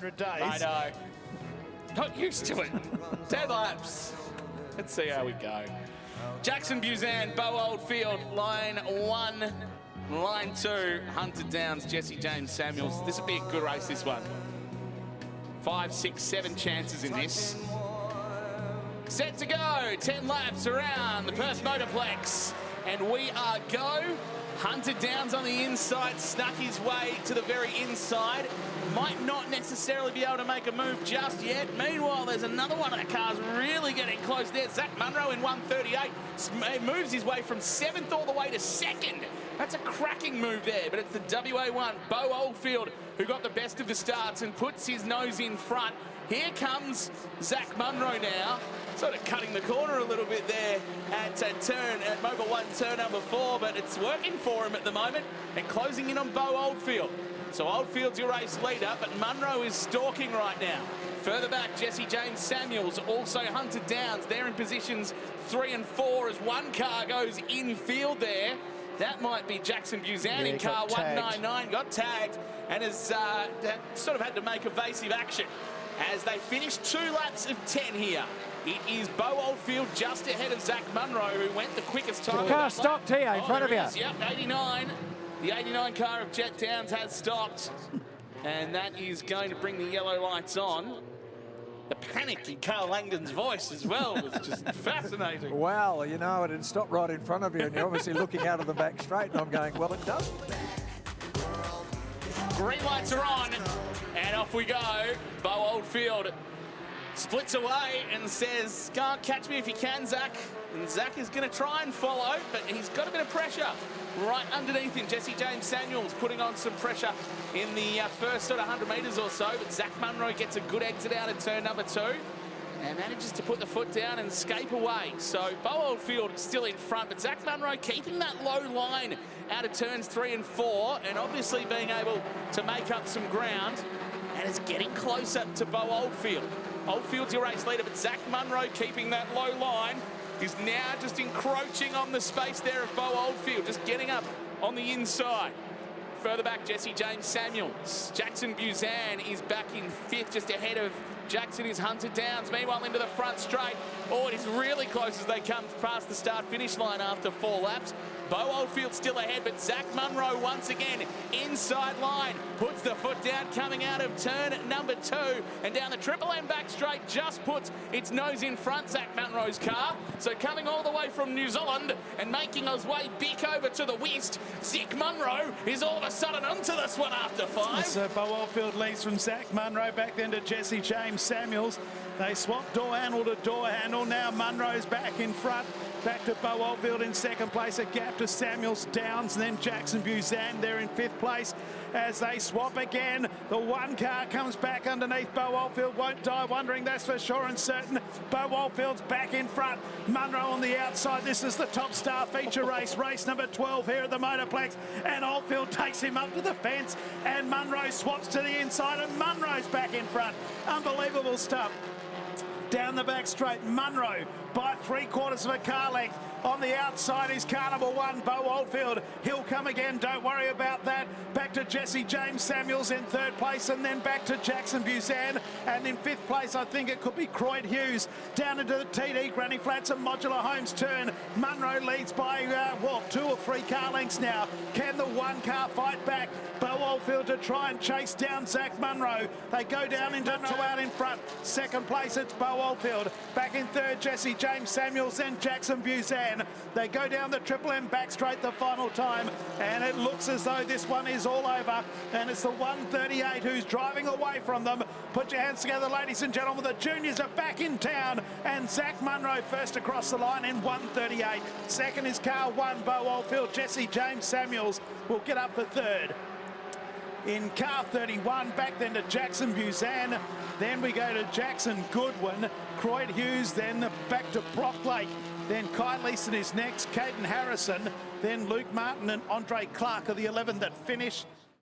100 days. I know. Not used to it. 10 laps. Let's see how we go. Jackson Buzan, Bo Oldfield, line 1. Line 2, Hunter Downs, Jesse James Samuels. This will be a good race, this one. 5, 6, 7 chances in this. Set to go, 10 laps around the Perth Motorplex. And we are go. Hunter Downs on the inside, snuck his way to the very inside. Might not necessarily be able to make a move just yet. Meanwhile, there's another one of the cars really getting close there. Zach Munro in 138 moves his way from 7th all the way to 2nd. That's a cracking move there, but it's the WA1, Bo Oldfield, who got the best of the starts and puts his nose in front. Here comes Zach Munro now, sort of cutting the corner a little bit there at Mobile 1, turn number 4, but it's working for him at the moment and closing in on Bo Oldfield. So Oldfield's your race leader, but Munro is stalking right now. Further back, Jesse James Samuels, also Hunter Downs. They're in positions 3 and 4 as one car goes infield there. That might be Jackson Buzan in car 199, got tagged and has sort of had to make evasive action as they finish 2 laps of 10 here. It is Bo Oldfield just ahead of Zach Munro, who went the quickest time. The car stopped here in front of you. Yep, 89. The 89 car of Jet Downs has stopped, and that is going to bring the yellow lights on. The panic in Carl Langdon's voice as well was just fascinating. Well, you know, it had stopped right in front of you, and you're obviously looking out of the back straight, and I'm going, well, it does. Green lights are on, and off we go. Bo Oldfield splits away and says, "Can't catch me if you can, Zach." And Zach is going to try and follow, but he's got a bit of pressure right underneath him. Jesse James Samuels putting on some pressure in the first sort of 100 metres or so, but Zach Munro gets a good exit out of turn number 2 and manages to put the foot down and escape away. So Bo Oldfield still in front, but Zach Munro keeping that low line out of turns 3 and 4 and obviously being able to make up some ground, and is getting closer to Bo Oldfield. Oldfield's your race leader, but Zach Munro keeping that low line is now just encroaching on the space there of Bo Oldfield, just getting up on the inside. Further back, Jesse James Samuels. Jackson Buzan is back in 5th, just ahead of Jackson is Hunter Downs. Meanwhile, into the front straight. Oh, it is really close as they come past the start-finish line after 4 laps. Bo Oldfield still ahead, but Zach Munro once again inside line. Puts the foot down coming out of turn number 2 and down the Triple M back straight, just puts its nose in front, Zach Munro's car. So coming all the way from New Zealand and making his way back over to the west, Zach Munro is all of a sudden onto this one after 5. So Bo Oldfield leads from Zach Munro back then to Jesse James Samuels. They swap door handle to door handle. Now Munro's back in front. Back to Bo Oldfield in 2nd place, a gap to Samuels, Downs, and then Jackson Buzan there in 5th place as they swap again. The one car comes back underneath. Bo Oldfield won't die wondering, that's for sure and certain. Bo Oldfield's back in front. Munro on the outside. This is the Top Star feature race, race number 12 here at the Motorplex, and Oldfield takes him up to the fence, and Munro swaps to the inside, and Munro's back in front. Unbelievable stuff. Down the back straight, Munro by 3/4 of a car length. On the outside is car number 1, Bo Oldfield. He'll come again, don't worry about that. Back to Jesse James Samuels in 3rd place, and then back to Jackson Buzan. And in 5th place, I think it could be Croyd Hughes. Down into the TD Granny Flats and Modular Homes turn. Munro leads by, 2 or 3 car lengths now. Can the one car fight back? Bo Oldfield to try and chase down Zach Munro. They go down into Munro out in front. 2nd place, it's Bo Oldfield. Back in 3rd, Jesse James Samuels and Jackson Buzan. They go down the Triple M back straight the final time, and it looks as though this one is all over, and it's the 138 who's driving away from them. Put your hands together, ladies and gentlemen. The juniors are back in town, and Zach Munro first across the line in 138. 2nd is car 1, Bo Oldfield. Jesse James Samuels will get up for 3rd. In car 31, back then to Jackson Buzan. Then we go to Jackson Goodwin, Croyd Hughes, then back to Brock Lake. Then Kai Leeson is next, Caden Harrison, then Luke Martin and Andre Clark are the 11 that finish.